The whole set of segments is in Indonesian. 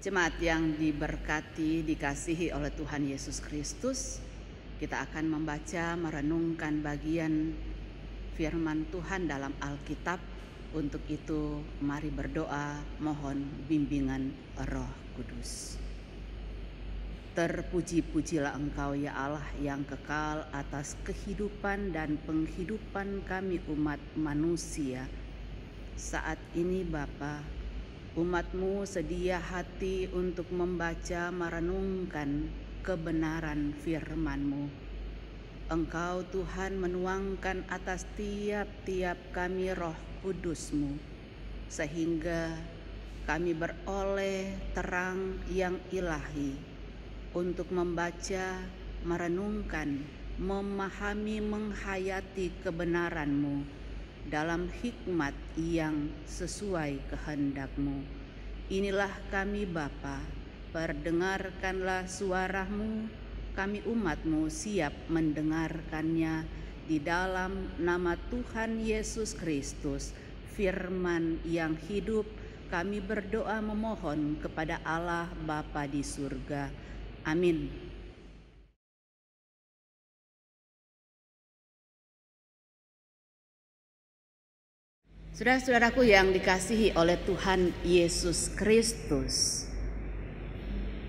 Jemaat yang diberkati, dikasihi oleh Tuhan Yesus Kristus, kita akan membaca, merenungkan bagian firman Tuhan dalam Alkitab. Untuk itu, mari berdoa, mohon bimbingan Roh Kudus. Terpuji-pujilah Engkau ya Allah yang kekal atas kehidupan dan penghidupan kami umat manusia. Saat ini Bapa, umat-Mu sedia hati untuk membaca, merenungkan kebenaran firman-Mu. Engkau Tuhan menuangkan atas tiap-tiap kami Roh Kudus-Mu, sehingga kami beroleh terang yang ilahi untuk membaca, merenungkan, memahami, menghayati kebenaran-Mu dalam hikmat yang sesuai kehendak-Mu. Inilah kami Bapa, perdengarkanlah suara-Mu, kami umat-Mu siap mendengarkannya di dalam nama Tuhan Yesus Kristus, firman yang hidup. Kami berdoa memohon kepada Allah Bapa di surga. Amin. Saudara-saudaraku yang dikasihi oleh Tuhan Yesus Kristus,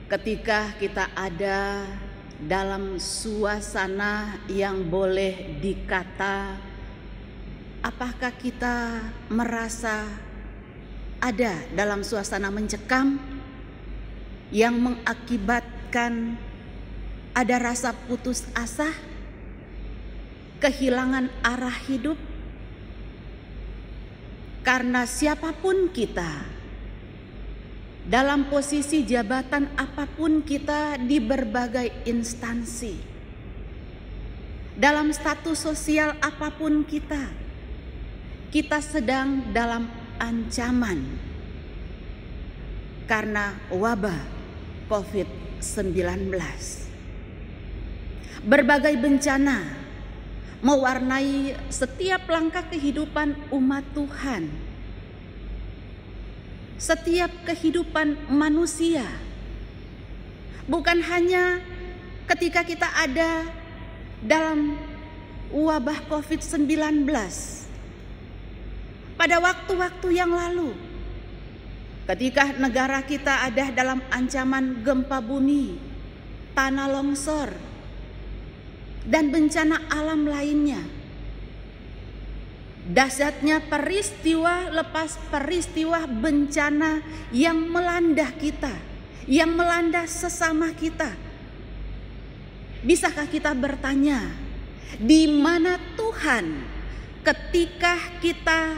ketika kita ada dalam suasana yang boleh dikata, apakah kita merasa ada dalam suasana mencekam yang mengakibatkan ada rasa putus asa, kehilangan arah hidup? Karena siapapun kita, dalam posisi jabatan apapun kita di berbagai instansi, dalam status sosial apapun kita sedang dalam ancaman karena wabah COVID-19. Berbagai bencana mewarnai setiap langkah kehidupan umat Tuhan, setiap kehidupan manusia. Bukan hanya ketika kita ada dalam wabah COVID-19, pada waktu-waktu yang lalu, ketika negara kita ada dalam ancaman gempa bumi, tanah longsor, dan bencana alam lainnya. Dahsyatnya peristiwa lepas peristiwa bencana yang melanda kita, yang melanda sesama kita. Bisakah kita bertanya, di mana Tuhan ketika kita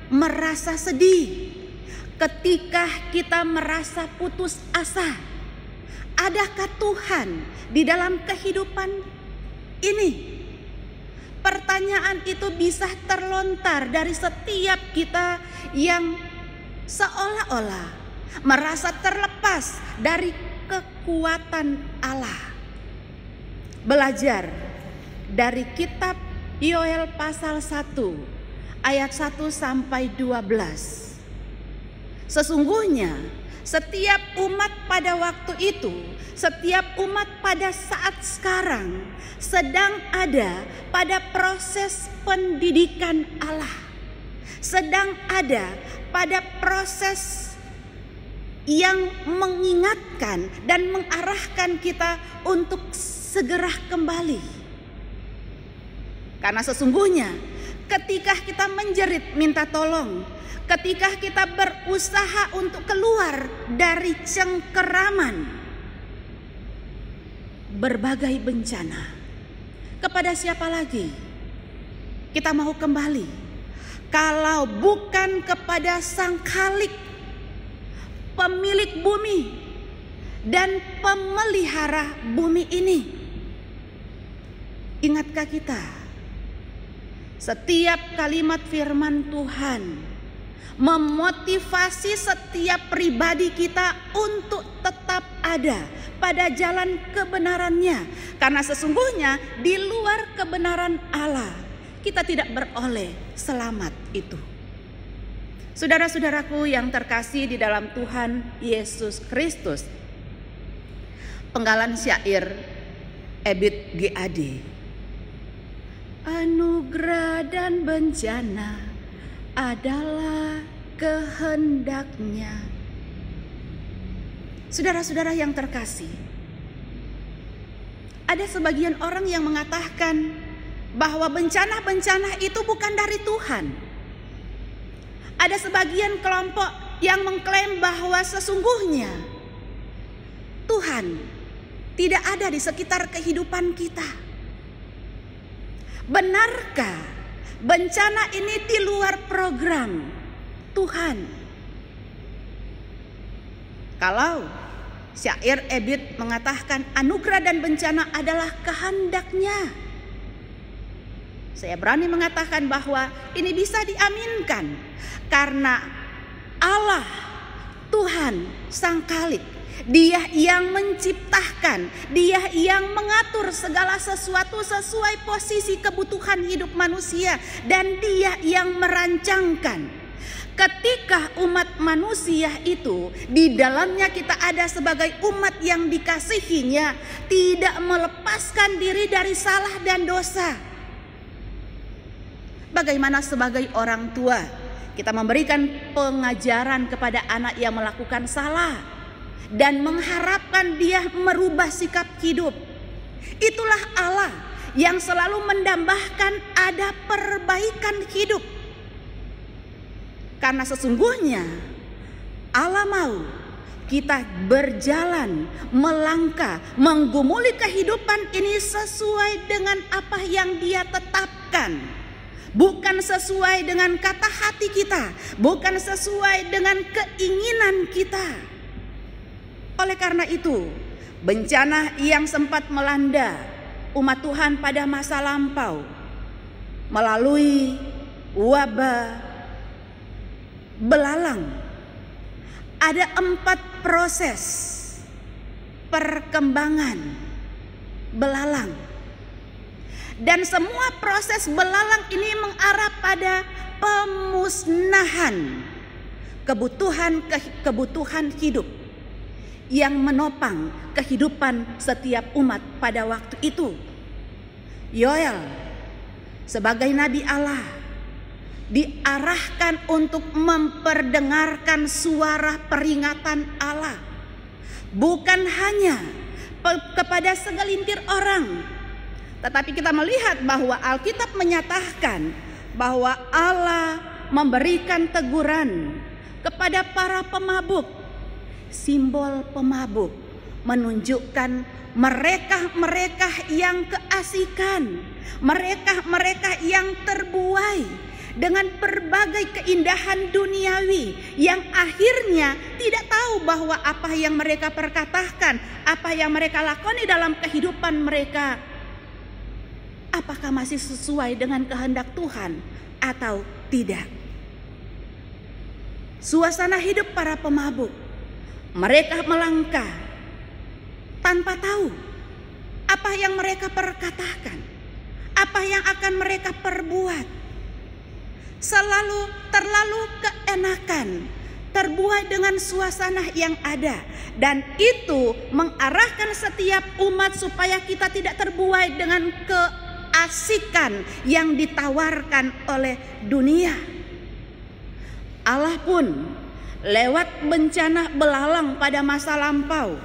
merasa sedih, ketika kita merasa putus asa? Adakah Tuhan di dalam kehidupan ini? Pertanyaan itu bisa terlontar dari setiap kita yang seolah-olah merasa terlepas dari kekuatan Allah. Belajar dari kitab Yoel pasal 1 ayat 1 sampai 12. Sesungguhnya setiap umat pada waktu itu, setiap umat pada saat sekarang sedang ada pada proses pendidikan Allah, sedang ada pada proses yang mengingatkan dan mengarahkan kita untuk segera kembali. Karena sesungguhnya ketika kita menjerit minta tolong, ketika kita berusaha untuk keluar dari cengkeraman berbagai bencana, kepada siapa lagi kita mau kembali kalau bukan kepada Sang Khalik, pemilik bumi dan pemelihara bumi ini? Ingatkah kita setiap kalimat firman Tuhan memotivasi setiap pribadi kita untuk tetap ada pada jalan kebenarannya? Karena sesungguhnya di luar kebenaran Allah kita tidak beroleh selamat itu. Saudara-saudaraku yang terkasih di dalam Tuhan Yesus Kristus, penggalan syair Ebit GAD. Anugerah dan bencana adalah kehendaknya. Saudara-saudara yang terkasih, ada sebagian orang yang mengatakan bahwa bencana-bencana itu bukan dari Tuhan. Ada sebagian kelompok yang mengklaim bahwa sesungguhnya Tuhan tidak ada di sekitar kehidupan kita. Benarkah bencana ini di luar program Tuhan? Kalau syair Ebit mengatakan anugerah dan bencana adalah kehendaknya, saya berani mengatakan bahwa ini bisa diaminkan karena Allah, Tuhan Sang Khalik, Dia yang menciptakan, Dia yang mengatur segala sesuatu sesuai posisi kebutuhan hidup manusia, dan Dia yang merancangkan. Ketika umat manusia itu di dalamnya kita ada sebagai umat yang dikasihinya, tidak melepaskan diri dari salah dan dosa. Bagaimana sebagai orang tua kita memberikan pengajaran kepada anak yang melakukan salah dan mengharapkan dia merubah sikap hidup. Itulah Allah yang selalu mendambahkan ada perbaikan hidup. Karena sesungguhnya Allah mau kita berjalan, melangkah, menggumuli kehidupan ini sesuai dengan apa yang Dia tetapkan. Bukan sesuai dengan kata hati kita, bukan sesuai dengan keinginan kita. Oleh karena itu, bencana yang sempat melanda umat Tuhan pada masa lampau melalui wabah belalang, ada 4 proses perkembangan belalang. Dan semua proses belalang ini mengarah pada pemusnahan kebutuhan hidup yang menopang kehidupan setiap umat pada waktu itu. Yoel sebagai nabi Allah diarahkan untuk memperdengarkan suara peringatan Allah, bukan hanya kepada segelintir orang, tetapi kita melihat bahwa Alkitab menyatakan bahwa Allah memberikan teguran kepada para pemabuk. Simbol pemabuk menunjukkan mereka-mereka yang keasikan, mereka-mereka yang terbuai dengan berbagai keindahan duniawi, yang akhirnya tidak tahu bahwa apa yang mereka perkatakan, apa yang mereka lakoni dalam kehidupan mereka, apakah masih sesuai dengan kehendak Tuhan atau tidak. Suasana hidup para pemabuk, mereka melangkah tanpa tahu apa yang mereka perkatakan, apa yang akan mereka perbuat. Terlalu keenakan, terbuai dengan suasana yang ada, dan itu mengarahkan setiap umat supaya kita tidak terbuai dengan keasikan yang ditawarkan oleh dunia. Allah pun lewat bencana belalang pada masa lampau,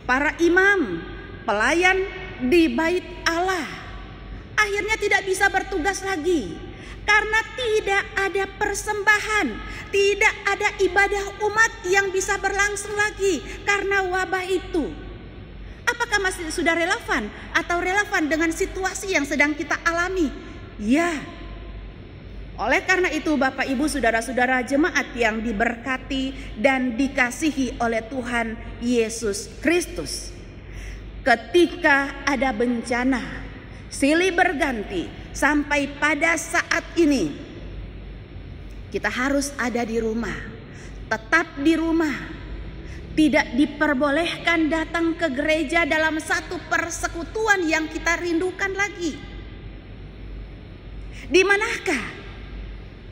para imam, pelayan di bait Allah akhirnya tidak bisa bertugas lagi karena tidak ada persembahan, tidak ada ibadah umat yang bisa berlangsung lagi karena wabah itu. Apakah masih sudah relevan atau relevan dengan situasi yang sedang kita alami? Ya. Oleh karena itu Bapak Ibu saudara-saudara jemaat yang diberkati dan dikasihi oleh Tuhan Yesus Kristus, ketika ada bencana silih berganti sampai pada saat ini, kita harus ada di rumah, tetap di rumah. Tidak diperbolehkan datang ke gereja dalam satu persekutuan yang kita rindukan lagi. Di manakah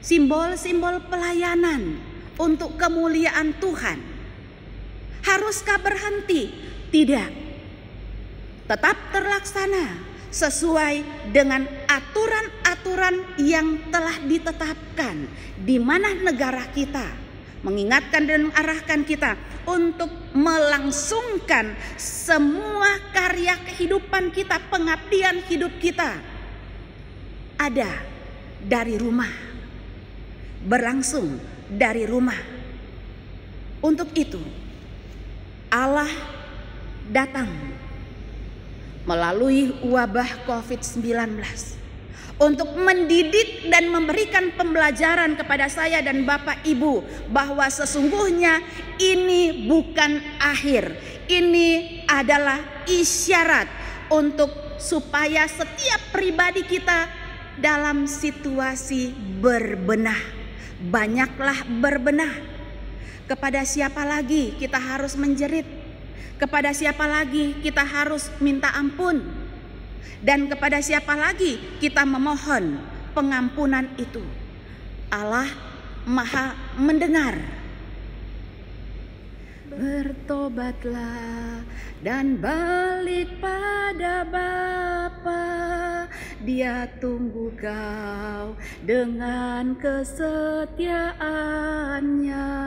simbol-simbol pelayanan untuk kemuliaan Tuhan. Haruskah berhenti? Tidak. Tetap terlaksana sesuai dengan aturan-aturan yang telah ditetapkan di mana negara kita mengingatkan dan mengarahkan kita untuk melangsungkan semua karya kehidupan kita, pengabdian hidup kita ada dari rumah, berlangsung dari rumah. Untuk itu Allah datang melalui wabah COVID-19 untuk mendidik dan memberikan pembelajaran kepada saya dan Bapak Ibu bahwa sesungguhnya ini bukan akhir. Ini adalah isyarat untuk supaya setiap pribadi kita dalam situasi berbenah. Banyaklah berbenah. Kepada siapa lagi kita harus menjerit? Kepada siapa lagi kita harus minta ampun? Dan kepada siapa lagi kita memohon pengampunan itu? Allah Maha mendengar. Bertobatlah dan balik pada Bapa, Dia tunggu kau dengan kesetiaannya.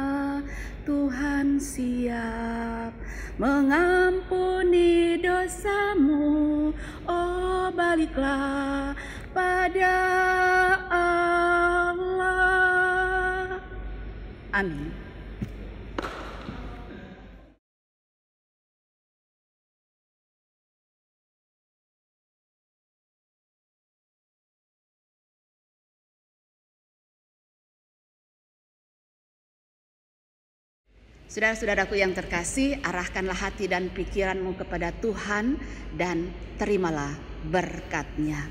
Tuhan siap mengampuni dosamu. Oh, baliklah pada Allah. Amin. Saudara-saudaraku yang terkasih, arahkanlah hati dan pikiranmu kepada Tuhan dan terimalah berkat-Nya.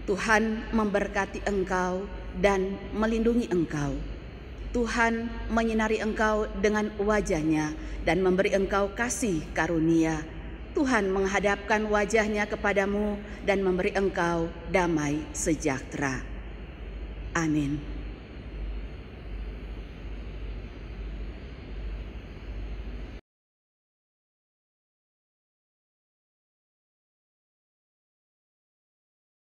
Tuhan memberkati engkau dan melindungi engkau. Tuhan menyinari engkau dengan wajah-Nya dan memberi engkau kasih karunia. Tuhan menghadapkan wajah-Nya kepadamu dan memberi engkau damai sejahtera. Amin.